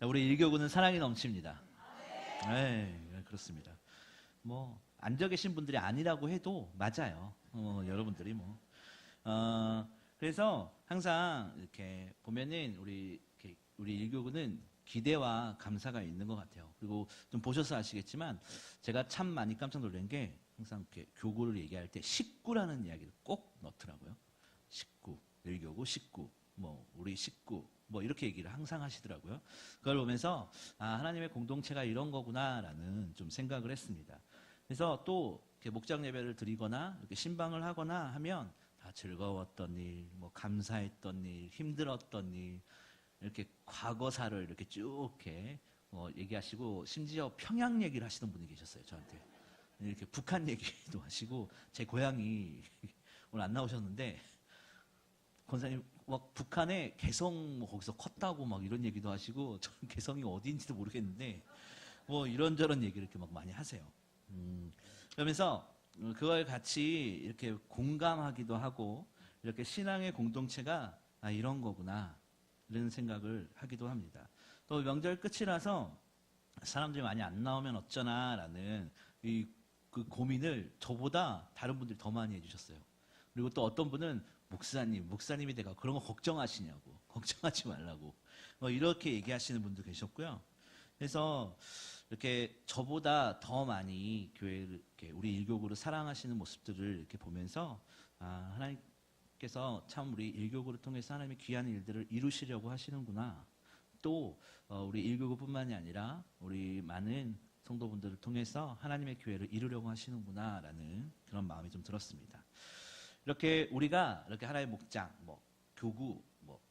우리 일교구는 사랑이 넘칩니다. 네, 그렇습니다. 뭐 앉아 계신 분들이 아니라고 해도 맞아요. 여러분들이 뭐. 그래서 항상 이렇게 보면은 우리 일교구는 기대와 감사가 있는 것 같아요. 그리고 좀 보셔서 아시겠지만 제가 참 많이 깜짝 놀란 게 항상 이렇게 교구를 얘기할 때 식구라는 이야기를 꼭 넣더라고요. 식구, 일교구 식구, 뭐 우리 식구, 뭐 이렇게 얘기를 항상 하시더라고요. 그걸 보면서 하나님의 공동체가 이런 거구나라는 좀 생각을 했습니다. 그래서 또 이렇게 목장 예배를 드리거나 이렇게 신방을 하거나 하면 다 즐거웠던 일, 뭐 감사했던 일, 힘들었던 일, 이렇게 과거사를 이렇게 쭉 이렇게 얘기하시고 심지어 평양 얘기를 하시는 분이 계셨어요, 저한테. 이렇게 북한 얘기도 하시고 제 고향이 오늘 안 나오셨는데 권사님 막 북한에 개성 뭐 거기서 컸다고 막 이런 얘기도 하시고 저는 개성이 어디인지도 모르겠는데 뭐 이런저런 얘기를 이렇게 막 많이 하세요. 그러면서 그걸 같이 이렇게 공감하기도 하고 이렇게 신앙의 공동체가 이런 거구나 이런 생각을 하기도 합니다. 또 명절 끝이라서 사람들이 많이 안 나오면 어쩌나라는 그 고민을 저보다 다른 분들이 더 많이 해주셨어요. 그리고 또 어떤 분은 목사님이 내가 그런 거 걱정하시냐고, 걱정하지 말라고 뭐 이렇게 얘기하시는 분도 계셨고요. 그래서 이렇게 저보다 더 많이 교회를 이렇게 우리 일교구를 사랑하시는 모습들을 이렇게 보면서 하나님께서 참 우리 일교구를 통해서 하나님의 귀한 일들을 이루시려고 하시는구나. 또 우리 일교구뿐만이 아니라 우리 많은 성도분들을 통해서 하나님의 교회를 이루려고 하시는구나라는 그런 마음이 좀 들었습니다. 이렇게 우리가 이렇게 하나의 목장, 뭐 교구, 뭐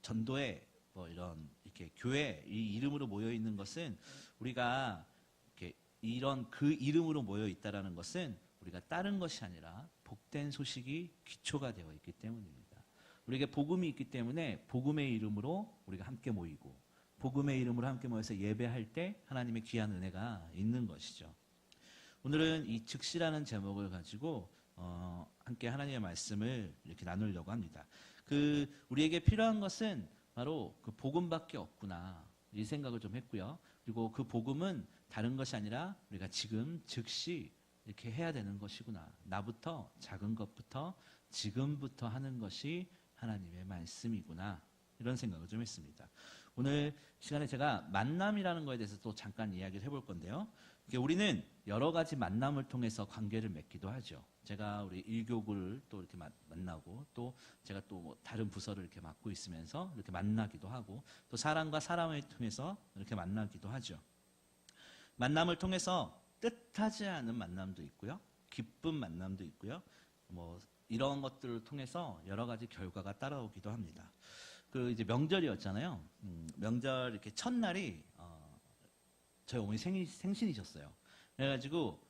전도회, 뭐 이렇게 교회 이 이름으로 모여 있는 것은 우리가 이렇게 이런 그 이름으로 모여 있다라는 것은 우리가 다른 것이 아니라 복된 소식이 기초가 되어 있기 때문입니다. 우리에게 복음이 있기 때문에 복음의 이름으로 우리가 함께 모이고 복음의 이름으로 함께 모여서 예배할 때 하나님의 귀한 은혜가 있는 것이죠. 오늘은 이 즉시라는 제목을 가지고 함께 하나님의 말씀을 이렇게 나누려고 합니다. 우리에게 필요한 것은 바로 그 복음밖에 없구나 이 생각을 좀 했고요. 그리고 그 복음은 다른 것이 아니라 우리가 지금 즉시 이렇게 해야 되는 것이구나. 나부터 작은 것부터 지금부터 하는 것이 하나님의 말씀이구나. 이런 생각을 좀 했습니다. 오늘 시간에 제가 만남이라는 것에 대해서 또 잠깐 이야기를 해볼 건데요. 우리는 여러 가지 만남을 통해서 관계를 맺기도 하죠. 제가 우리 일교구를 또 이렇게 만나고 또 제가 또 뭐 다른 부서를 이렇게 맡고 있으면서 이렇게 만나기도 하고 또 사람과 사람을 통해서 이렇게 만나기도 하죠. 만남을 통해서 뜻하지 않은 만남도 있고요. 기쁜 만남도 있고요. 뭐 이런 것들을 통해서 여러 가지 결과가 따라오기도 합니다. 이제 명절이었잖아요. 명절 이렇게 첫날이 저희 어머니 생신이셨어요. 그래가지고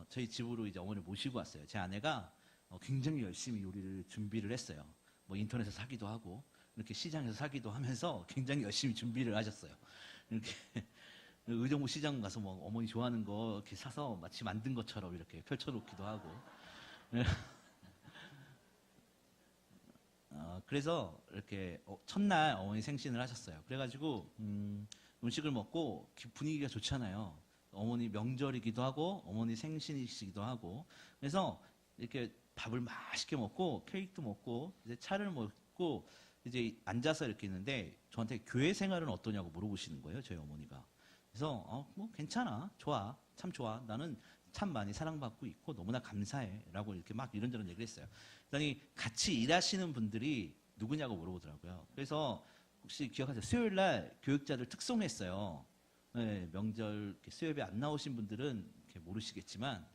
저희 집으로 이제 어머니를 모시고 왔어요. 제 아내가 굉장히 열심히 요리를 준비를 했어요. 뭐 인터넷에서 사기도 하고 이렇게 시장에서 사기도 하면서 굉장히 열심히 준비를 하셨어요. 이렇게 의정부 시장 가서 뭐 어머니 좋아하는 거 이렇게 사서 마치 만든 것처럼 이렇게 펼쳐놓기도 하고. 그래서 이렇게 첫날 어머니 생신을 하셨어요. 그래가지고 음식을 먹고 분위기가 좋잖아요. 어머니 명절이기도 하고 어머니 생신이시기도 하고 그래서 이렇게 밥을 맛있게 먹고 케이크도 먹고 이제 차를 먹고 이제 앉아서 이렇게 있는데 저한테 교회 생활은 어떠냐고 물어보시는 거예요. 저희 어머니가. 그래서 뭐 괜찮아, 좋아, 참 좋아. 나는 참 많이 사랑받고 있고 너무나 감사해라고 이렇게 막 이런저런 얘기를 했어요. 그랬더니 같이 일하시는 분들이 누구냐고 물어보더라고요. 그래서 혹시 기억하세요? 수요일 날 교육자들 특송했어요. 네, 명절 수요예배 안 나오신 분들은 이렇게 모르시겠지만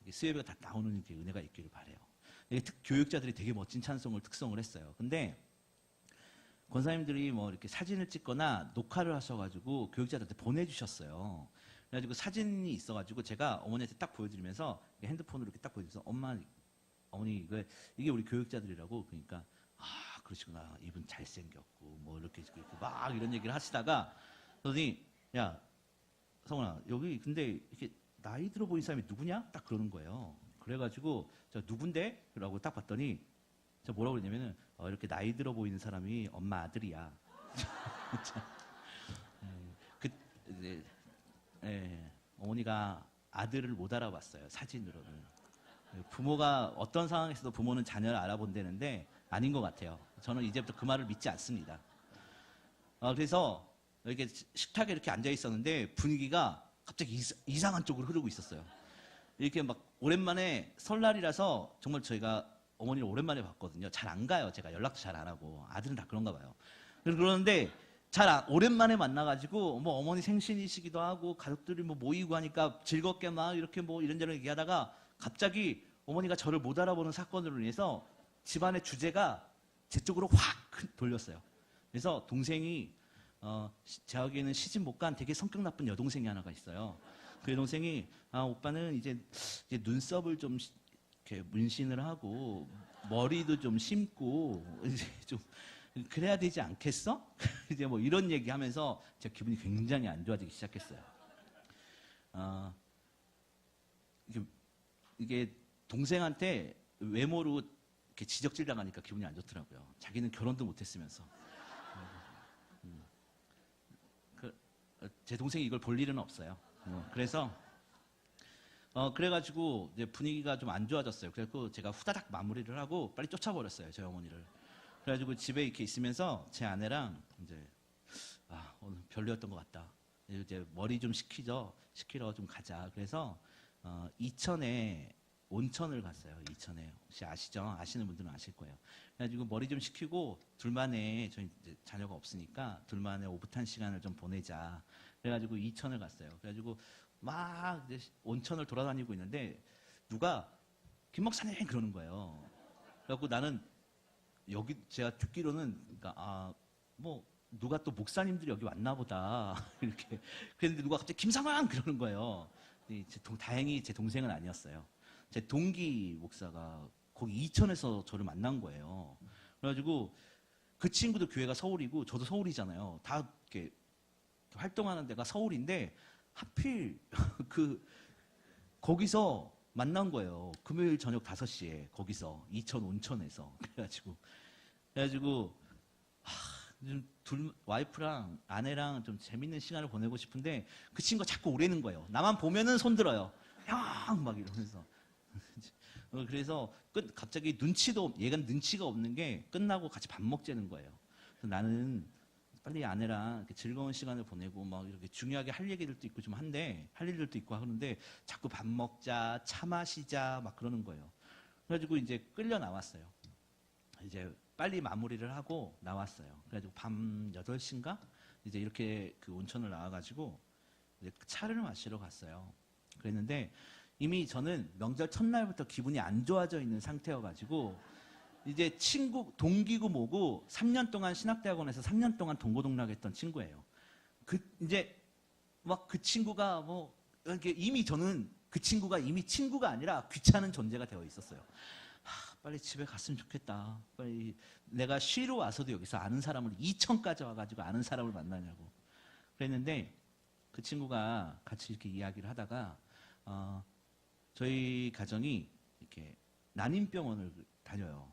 수요예배가 다 나오는 이렇게 은혜가 있기를 바래요. 교육자들이 되게 멋진 찬송을 특송을 했어요. 근데 권사님들이 뭐 이렇게 사진을 찍거나 녹화를 하셔가지고 교육자들한테 보내주셨어요. 그래가지고 사진이 있어가지고 제가 어머니한테 딱 보여드리면서 핸드폰으로 이렇게 딱 보여드려서 어머니 이게 우리 교육자들이라고. 그러니까 그러시구나, 이분 잘생겼고 뭐 이렇게 막 이런 얘기를 하시다가 그러더니 야 성훈아, 여기 근데 이렇게 나이 들어 보이는 사람이 누구냐? 딱 그러는 거예요. 그래가지고 저 누군데? 라고 딱 봤더니 저 뭐라고 그랬냐면은 이렇게 나이 들어 보이는 사람이 엄마 아들이야. 이제 어머니가 아들을 못 알아봤어요. 사진으로는. 부모가 어떤 상황에서도 부모는 자녀를 알아본다는데 아닌 것 같아요. 저는 이제부터 그 말을 믿지 않습니다. 그래서 이렇게 식탁에 이렇게 앉아 있었는데 분위기가 갑자기 이상한 쪽으로 흐르고 있었어요. 이렇게 막 오랜만에 설날이라서 정말 저희가 어머니를 오랜만에 봤거든요. 잘 안 가요. 제가 연락도 잘 안 하고. 아들은 다 그런가 봐요. 그러는데 오랜만에 만나가지고 뭐 어머니 생신이시기도 하고 가족들이 뭐 모이고 하니까 즐겁게 막 이렇게 뭐 이런저런 얘기하다가 갑자기 어머니가 저를 못 알아보는 사건으로 인해서 집안의 주제가 제 쪽으로 확 돌렸어요. 그래서 동생이 저에게는 시집 못 간 되게 성격 나쁜 여동생이 하나가 있어요. 그 여동생이 오빠는 이제 눈썹을 좀 이렇게 문신을 하고 머리도 좀 심고 이제 좀 그래야 되지 않겠어? 이제 뭐 이런 얘기하면서 제 기분이 굉장히 안 좋아지기 시작했어요. 이게 동생한테 외모로 이렇게 지적질 당하니까 기분이 안 좋더라고요. 자기는 결혼도 못했으면서. 제 동생이 이걸 볼 일은 없어요. 그래서 그래가지고 이제 분위기가 좀 안 좋아졌어요. 그래서 제가 후다닥 마무리를 하고 빨리 쫓아버렸어요. 저희 어머니를. 그래가지고 집에 이렇게 있으면서 제 아내랑 이제 오늘 별로였던 것 같다. 이제 머리 좀 식히러 좀 가자. 그래서 이천에 온천을 갔어요. 이천에 혹시 아시죠? 아시는 분들은 아실 거예요. 그래가지고 머리 좀 식히고 둘만의 저희 이제 자녀가 없으니까 둘만의 오붓한 시간을 좀 보내자. 그래가지고 이천을 갔어요. 그래가지고 막 이제 온천을 돌아다니고 있는데 누가 김 목사님 그러는 거예요. 그래갖고 나는 여기 제가 듣기로는 그러니까 뭐 누가 또 목사님들이 여기 왔나 보다 이렇게 그랬는데 누가 갑자기 김상환 그러는 거예요. 다행히 제 동생은 아니었어요. 제 동기 목사가 거기 이천에서 저를 만난 거예요. 그래가지고 그 친구도 교회가 서울이고 저도 서울이잖아요. 다 이렇게 활동하는 데가 서울인데 하필 거기서 만난 거예요. 금요일 저녁 5시에 거기서 이천 온천에서 그래가지고 와이프랑 아내랑 좀 재밌는 시간을 보내고 싶은데 그 친구가 자꾸 오래는 거예요. 나만 보면은 손들어요. 형 막 이러면서. 그래서 갑자기 얘가 눈치가 없는 게 끝나고 같이 밥 먹자는 거예요. 그래서 나는 빨리 아내랑 이렇게 즐거운 시간을 보내고 막 이렇게 중요하게 할 얘기들도 있고 좀 한데 할 일들도 있고 하는데 자꾸 밥 먹자, 차 마시자 막 그러는 거예요. 그래가지고 이제 끌려 나왔어요. 이제 빨리 마무리를 하고 나왔어요. 그래가지고 밤 8시인가? 이제 이렇게 그 온천을 나와가지고 이제 차를 마시러 갔어요. 그랬는데 이미 저는 명절 첫날부터 기분이 안 좋아져 있는 상태여가지고 이제 동기고 뭐고 3년 동안 신학대학원에서 3년 동안 동고동락했던 친구예요. 이제 막 그 친구가 뭐 이렇게 이미 저는 그 친구가 이미 친구가 아니라 귀찮은 존재가 되어 있었어요. 빨리 집에 갔으면 좋겠다. 빨리 내가 쉬러 와서도 여기서 아는 사람을 이천까지 와가지고 아는 사람을 만나냐고 그랬는데 그 친구가 같이 이렇게 이야기를 하다가 저희 가정이 이렇게 난임병원을 다녀요.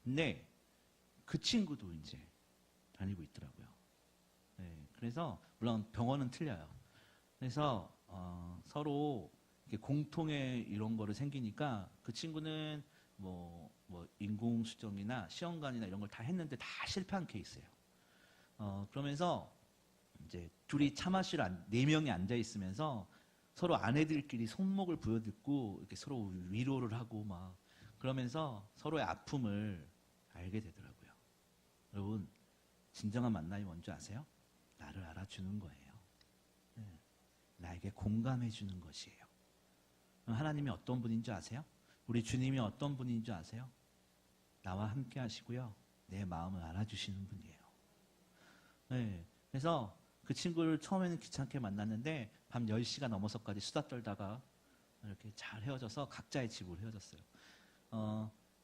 근데 그 친구도 이제 다니고 있더라고요. 네, 그래서 물론 병원은 틀려요. 그래서 서로 이렇게 공통의 이런 거를 생기니까 그 친구는 뭐 인공수정이나 시험관이나 이런 걸 다 했는데 다 실패한 케이스예요. 그러면서 이제 둘이 차 마시러 4명이 앉아 있으면서 서로 아내들끼리 손목을 부여듣고 이렇게 서로 위로를 하고 막 그러면서 서로의 아픔을 알게 되더라고요. 여러분, 진정한 만남이 뭔지 아세요? 나를 알아주는 거예요. 네. 나에게 공감해 주는 것이에요. 하나님이 어떤 분인 줄 아세요? 우리 주님이 어떤 분인 줄 아세요? 나와 함께 하시고요. 내 마음을 알아주시는 분이에요. 네. 그래서 그 친구를 처음에는 귀찮게 만났는데 밤 10시가 넘어서까지 수다 떨다가 이렇게 잘 헤어져서 각자의 집으로 헤어졌어요.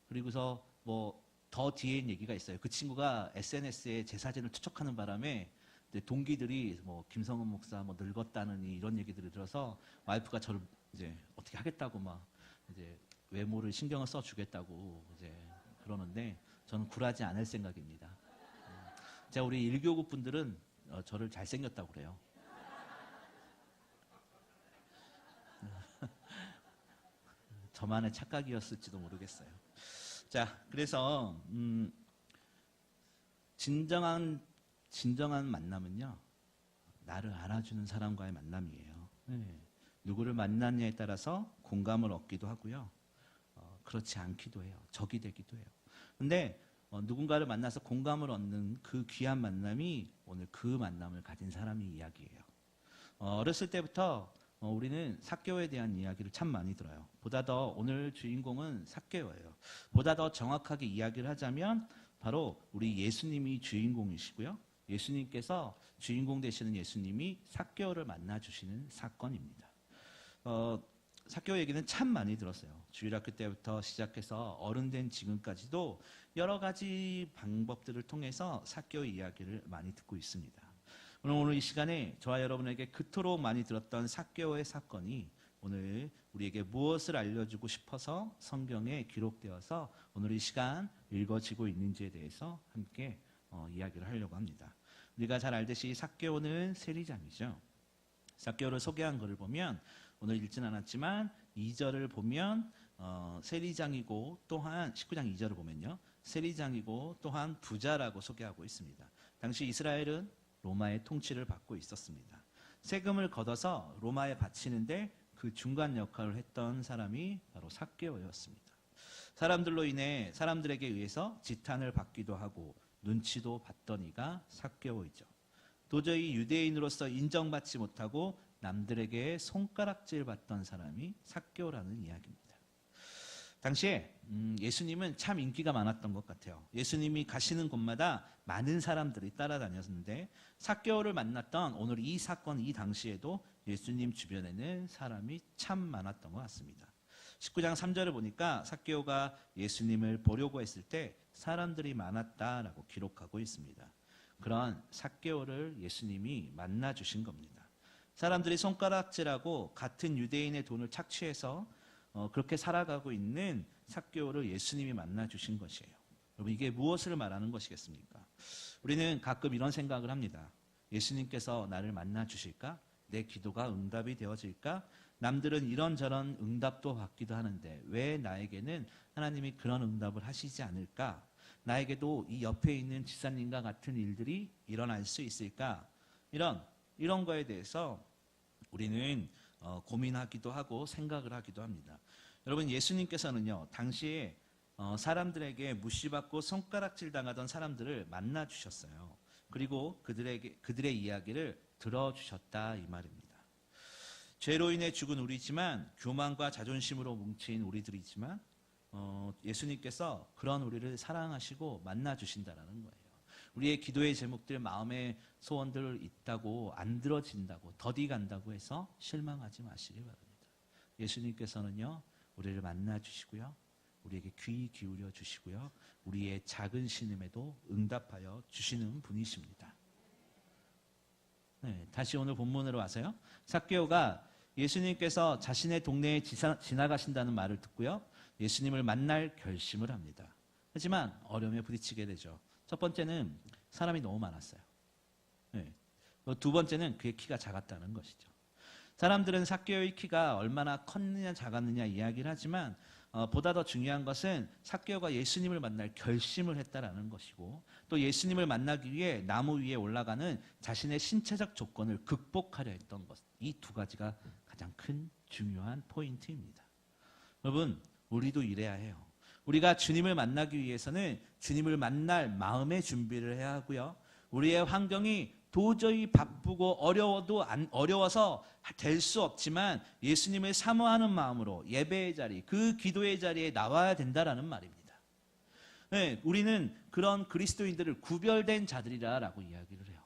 그리고서 뭐 더 뒤엔 얘기가 있어요. 그 친구가 SNS에 제 사진을 투척하는 바람에 동기들이 뭐 김성은 목사 뭐 늙었다느니 이런 얘기들을 들어서 와이프가 저를 이제 어떻게 하겠다고 막 이제 외모를 신경을 써 주겠다고 이제 그러는데 저는 굴하지 않을 생각입니다. 제가 우리 1교구 분들은 저를 잘생겼다고 그래요. 저만의 착각이었을지도 모르겠어요. 자, 그래서 진정한 만남은요, 나를 알아주는 사람과의 만남이에요. 네. 누구를 만났냐에 따라서 공감을 얻기도 하고요, 그렇지 않기도 해요. 적이 되기도 해요. 근데 누군가를 만나서 공감을 얻는 그 귀한 만남이 오늘 그 만남을 가진 사람의 이야기예요. 어렸을 때부터 우리는 삭개오에 대한 이야기를 참 많이 들어요. 보다 더 오늘 주인공은 삭개오예요. 보다 더 정확하게 이야기를 하자면 바로 우리 예수님이 주인공이시고요, 예수님께서 주인공 되시는 예수님이 삭개오를 만나주시는 사건입니다. 삭개오 얘기는 참 많이 들었어요. 주일학교 때부터 시작해서 어른 된 지금까지도 여러 가지 방법들을 통해서 삭개오 이야기를 많이 듣고 있습니다. 오늘 이 시간에 저와 여러분에게 그토록 많이 들었던 삭개오의 사건이 오늘 우리에게 무엇을 알려주고 싶어서 성경에 기록되어서 오늘 이 시간 읽어지고 있는지에 대해서 함께 이야기를 하려고 합니다. 우리가 잘 알듯이 삭개오는 세리장이죠. 삭개오를 소개한 것을 보면 오늘 읽진 않았지만 2절을 보면 세리장이고 또한 19장 2절을 보면요, 세리장이고 또한 부자라고 소개하고 있습니다. 당시 이스라엘은 로마의 통치를 받고 있었습니다. 세금을 걷어서 로마에 바치는데 그 중간 역할을 했던 사람이 바로 삭개오였습니다. 사람들에게 의해서 지탄을 받기도 하고 눈치도 받던 이가 삭개오이죠. 도저히 유대인으로서 인정받지 못하고 남들에게 손가락질 받던 사람이 삭개오라는 이야기입니다. 당시에 예수님은 참 인기가 많았던 것 같아요. 예수님이 가시는 곳마다 많은 사람들이 따라다녔는데 삭개오를 만났던 오늘 이 사건 이 당시에도 예수님 주변에는 사람이 참 많았던 것 같습니다. 19장 3절을 보니까 삭개오가 예수님을 보려고 했을 때 사람들이 많았다라고 기록하고 있습니다. 그런 삭개오를 예수님이 만나주신 겁니다. 사람들이 손가락질하고 같은 유대인의 돈을 착취해서 그렇게 살아가고 있는 삭개오를 예수님이 만나주신 것이에요. 여러분, 이게 무엇을 말하는 것이겠습니까? 우리는 가끔 이런 생각을 합니다. 예수님께서 나를 만나주실까? 내 기도가 응답이 되어질까? 남들은 이런저런 응답도 받기도 하는데 왜 나에게는 하나님이 그런 응답을 하시지 않을까? 나에게도 이 옆에 있는 지사님과 같은 일들이 일어날 수 있을까? 이런 거에 대해서 우리는 고민하기도 하고 생각을 하기도 합니다. 여러분, 예수님께서는요, 당시에 사람들에게 무시받고 손가락질 당하던 사람들을 만나주셨어요. 그리고 그들의 이야기를 들어주셨다 이 말입니다. 죄로 인해 죽은 우리지만 교만과 자존심으로 뭉친 우리들이지만 예수님께서 그런 우리를 사랑하시고 만나주신다라는 거예요. 우리의 기도의 제목들, 마음의 소원들 있다고 안 들어진다고 더디 간다고 해서 실망하지 마시기 바랍니다. 예수님께서는요, 우리를 만나주시고요, 우리에게 귀 기울여 주시고요, 우리의 작은 신음에도 응답하여 주시는 분이십니다. 네, 다시 오늘 본문으로 와서요. 삭개오가 예수님께서 자신의 동네에 지나가신다는 말을 듣고요, 예수님을 만날 결심을 합니다. 하지만 어려움에 부딪히게 되죠. 첫 번째는 사람이 너무 많았어요. 네. 두 번째는 그의 키가 작았다는 것이죠. 사람들은 삭개오의 키가 얼마나 컸느냐 작았느냐 이야기를 하지만 보다 더 중요한 것은 삭개오가 예수님을 만날 결심을 했다라는 것이고, 또 예수님을 만나기 위해 나무 위에 올라가는 자신의 신체적 조건을 극복하려 했던 것, 이 두 가지가 가장 큰 중요한 포인트입니다. 여러분, 우리도 이래야 해요. 우리가 주님을 만나기 위해서는 주님을 만날 마음의 준비를 해야 하고요, 우리의 환경이 도저히 바쁘고 어려워서 될 수 없지만 예수님을 사모하는 마음으로 예배의 자리, 그 기도의 자리에 나와야 된다라는 말입니다. 네, 우리는 그런 그리스도인들을 구별된 자들이라고 이야기를 해요.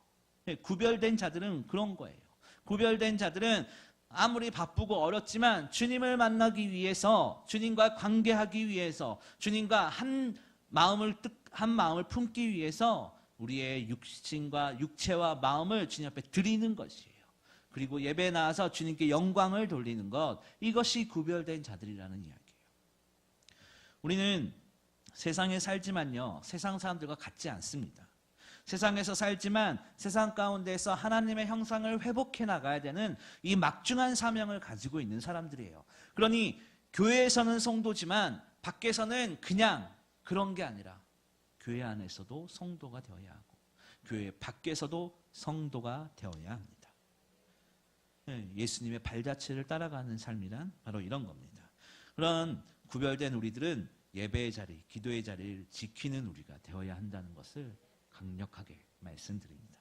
네, 구별된 자들은 그런 거예요. 구별된 자들은 아무리 바쁘고 어렵지만 주님을 만나기 위해서, 주님과 관계하기 위해서, 주님과 한 마음을 품기 위해서 우리의 육체와 마음을 주님 앞에 드리는 것이에요. 그리고 예배에 나와서 주님께 영광을 돌리는 것, 이것이 구별된 자들이라는 이야기예요. 우리는 세상에 살지만요, 세상 사람들과 같지 않습니다. 세상에서 살지만 세상 가운데에서 하나님의 형상을 회복해 나가야 되는 이 막중한 사명을 가지고 있는 사람들이에요. 그러니 교회에서는 성도지만 밖에서는 그냥 그런 게 아니라 교회 안에서도 성도가 되어야 하고 교회 밖에서도 성도가 되어야 합니다. 예수님의 발자취를 따라가는 삶이란 바로 이런 겁니다. 그런 구별된 우리들은 예배의 자리, 기도의 자리를 지키는 우리가 되어야 한다는 것을 강력하게 말씀드립니다.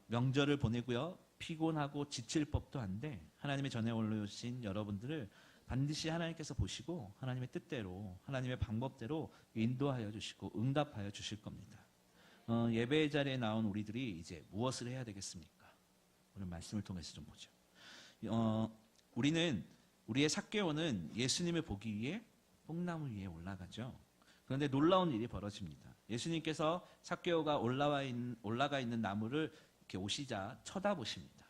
명절을 보내고요. 피곤하고 지칠 법도 한데 하나님의 전에 올려오신 여러분들을 반드시 하나님께서 보시고 하나님의 뜻대로 하나님의 방법대로 인도하여 주시고 응답하여 주실 겁니다. 예배의 자리에 나온 우리들이 이제 무엇을 해야 되겠습니까? 오늘 말씀을 통해서 좀 보죠. 우리의 삭개오는 예수님을 보기 위해 뽕나무 위에 올라가죠. 그런데 놀라운 일이 벌어집니다. 예수님께서 삭개오가 올라가 있는 나무를 이렇게 오시자 쳐다보십니다.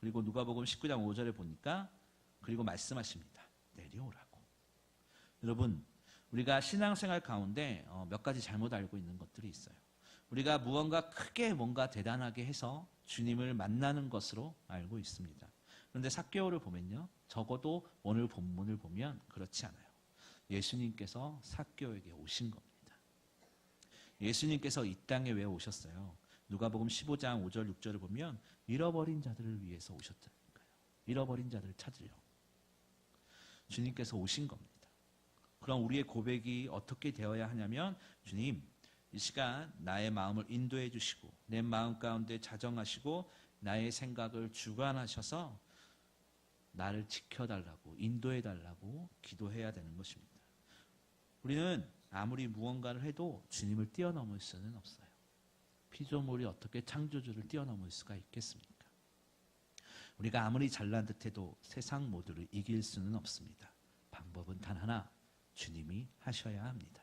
그리고 누가복음 19장 5절에 보니까 그리고 말씀하십니다. 내려오라고. 여러분, 우리가 신앙생활 가운데 몇 가지 잘못 알고 있는 것들이 있어요. 우리가 무언가 크게 뭔가 대단하게 해서 주님을 만나는 것으로 알고 있습니다. 그런데 삭개오를 보면요. 적어도 오늘 본문을 보면 그렇지 않아요. 예수님께서 삭개오에게 오신 겁니다. 예수님께서 이 땅에 왜 오셨어요? 누가복음 15장 5절 6절을 보면 잃어버린 자들을 위해서 오셨다니까요. 잃어버린 자들을 찾으려. 주님께서 오신 겁니다. 그럼 우리의 고백이 어떻게 되어야 하냐면 주님, 이 시간 나의 마음을 인도해 주시고 내 마음 가운데 자정하시고 나의 생각을 주관하셔서 나를 지켜달라고 인도해달라고 기도해야 되는 것입니다. 우리는 아무리 무언가를 해도 주님을 뛰어넘을 수는 없어요. 피조물이 어떻게 창조주를 뛰어넘을 수가 있겠습니까? 우리가 아무리 잘난 듯해도 세상 모두를 이길 수는 없습니다. 방법은 단 하나, 주님이 하셔야 합니다.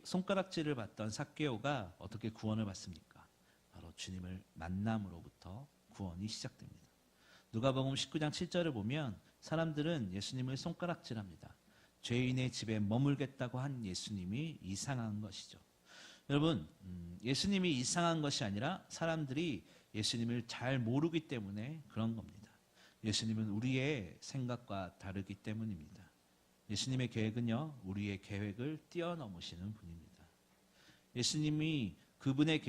손가락질을 받던 삭개오가 어떻게 구원을 받습니까? 바로 주님을 만남으로부터 구원이 시작됩니다. 누가복음 19장 7절을 보면 사람들은 예수님을 손가락질합니다. 죄인의 집에 머물겠다고 한 예수님이 이상한 것이죠. 여러분, 예수님이 이상한 것이 아니라 사람들이 예수님을 잘 모르기 때문에 그런 겁니다. 예수님은 우리의 생각과 다르기 때문입니다. 예수님의 계획은요, 우리의 계획을 뛰어넘으시는 분입니다. 그분의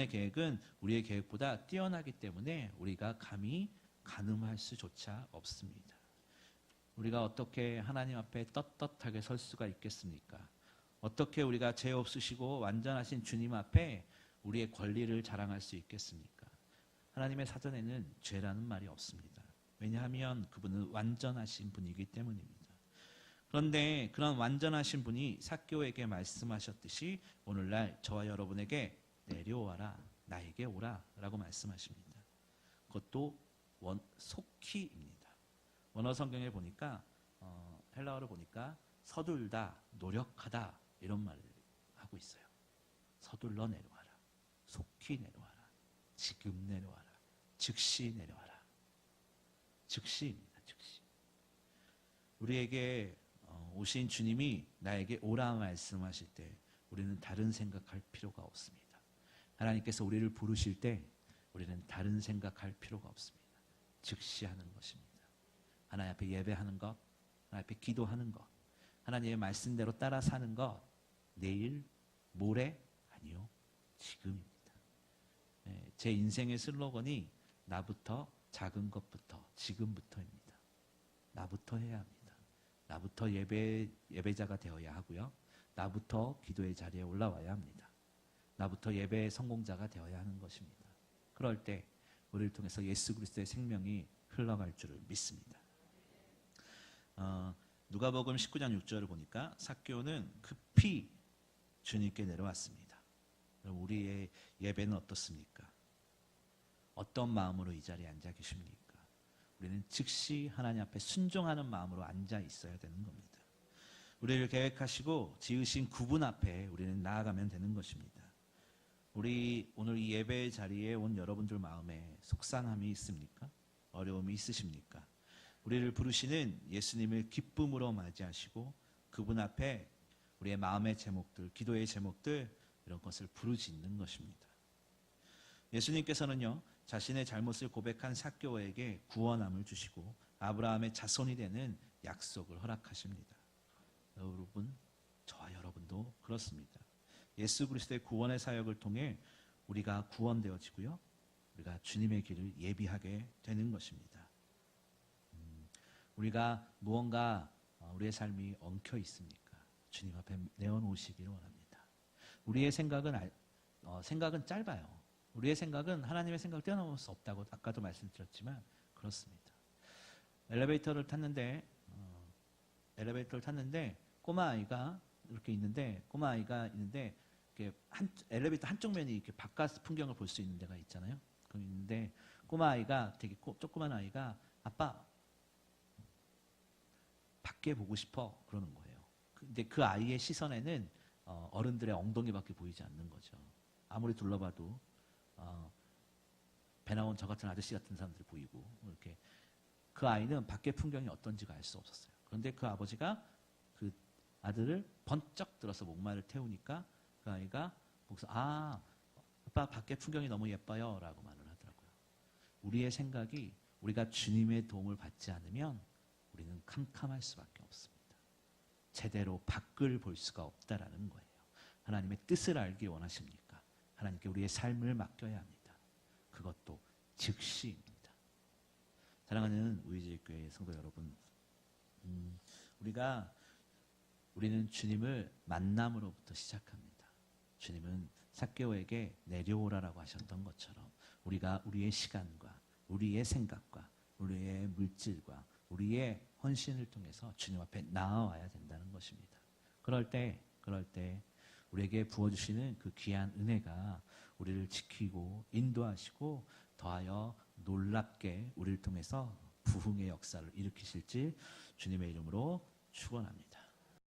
계획은 우리의 계획보다 뛰어나기 때문에 우리가 감히 가늠할 수조차 없습니다. 우리가 어떻게 하나님 앞에 떳떳하게 설 수가 있겠습니까? 어떻게 우리가 죄 없으시고 완전하신 주님 앞에 우리의 권리를 자랑할 수 있겠습니까? 하나님의 사전에는 죄라는 말이 없습니다. 왜냐하면 그분은 완전하신 분이기 때문입니다. 그런데 그런 완전하신 분이 삭개오에게 말씀하셨듯이 오늘날 저와 여러분에게 내려와라, 나에게 오라 라고 말씀하십니다. 그것도 속히입니다. 원어 성경에 보니까 헬라어를 보니까 서둘다, 노력하다 이런 말을 하고 있어요. 서둘러 내려와라, 속히 내려와라, 지금 내려와라, 즉시 내려와라. 즉시입니다. 즉시. 우리에게 오신 주님이 나에게 오라 말씀하실 때 우리는 다른 생각할 필요가 없습니다. 하나님께서 우리를 부르실 때 우리는 다른 생각할 필요가 없습니다. 즉시 하는 것입니다. 하나님 앞에 예배하는 것, 하나님 앞에 기도하는 것, 하나님의 말씀대로 따라 사는 것, 내일, 모레, 아니요, 지금입니다. 제 인생의 슬로건이 나부터 작은 것부터 지금부터입니다. 나부터 해야 합니다. 나부터 예배자가 되어야 하고요. 나부터 기도의 자리에 올라와야 합니다. 나부터 예배의 성공자가 되어야 하는 것입니다. 그럴 때 우리를 통해서 예수 그리스도의 생명이 흘러갈 줄을 믿습니다. 누가복음 19장 6절을 보니까 삭개오는 급히 주님께 내려왔습니다. 우리의 예배는 어떻습니까? 어떤 마음으로 이 자리에 앉아 계십니까? 우리는 즉시 하나님 앞에 순종하는 마음으로 앉아 있어야 되는 겁니다. 우리를 계획하시고 지으신 그분 앞에 우리는 나아가면 되는 것입니다. 우리 오늘 이 예배의 자리에 온 여러분들 마음에 속상함이 있습니까? 어려움이 있으십니까? 우리를 부르시는 예수님을 기쁨으로 맞이하시고 그분 앞에 우리의 마음의 제목들, 기도의 제목들 이런 것을 부르짖는 것입니다. 예수님께서는요, 자신의 잘못을 고백한 삭개오에게 구원함을 주시고 아브라함의 자손이 되는 약속을 허락하십니다. 여러분, 저와 여러분도 그렇습니다. 예수 그리스도의 구원의 사역을 통해 우리가 구원되어지고요. 우리가 주님의 길을 예비하게 되는 것입니다. 우리가 무언가 우리의 삶이 엉켜 있습니까? 주님 앞에 내어놓으시기를 원합니다. 우리의 생각은 짧아요. 우리의 생각은 하나님의 생각을 뛰어넘을 수 없다고 아까도 말씀드렸지만 그렇습니다. 엘리베이터를 탔는데 꼬마 아이가 있는데 엘리베이터 한쪽 면이 이렇게 바깥 풍경을 볼 수 있는 데가 있잖아요. 있는데 꼬마 아이가 조그만 아이가 아빠 밖에 보고 싶어 그러는 거예요. 근데 그 아이의 시선에는 어른들의 엉덩이밖에 보이지 않는 거죠. 아무리 둘러봐도 배 나온 저 같은 아저씨 같은 사람들이 보이고 이렇게 그 아이는 밖의 풍경이 어떤지가 알 수 없었어요. 그런데 그 아버지가 그 아들을 번쩍 들어서 목마를 태우니까 그 아이가 거기서 아빠 밖의 풍경이 너무 예뻐요 라고 말을 하더라고요. 우리의 생각이 우리가 주님의 도움을 받지 않으면 우리는 캄캄할 수밖에 없습니다. 제대로 밖을 볼 수가 없다라는 거예요. 하나님의 뜻을 알기 원하십니까? 하나님께 우리의 삶을 맡겨야 합니다. 그것도 즉시입니다. 사랑하는 우리제일교회 성도 여러분, 우리는 주님을 만남으로부터 시작합니다. 주님은 삭개오에게 내려오라라고 하셨던 것처럼 우리가 우리의 시간과 우리의 생각과 우리의 물질과 우리의 헌신을 통해서 주님 앞에 나아와야 된다는 것입니다. 그럴 때 우리에게 부어주시는 그 귀한 은혜가 우리를 지키고 인도하시고 더하여 놀랍게 우리를 통해서 부흥의 역사를 일으키실지 주님의 이름으로 축원합니다.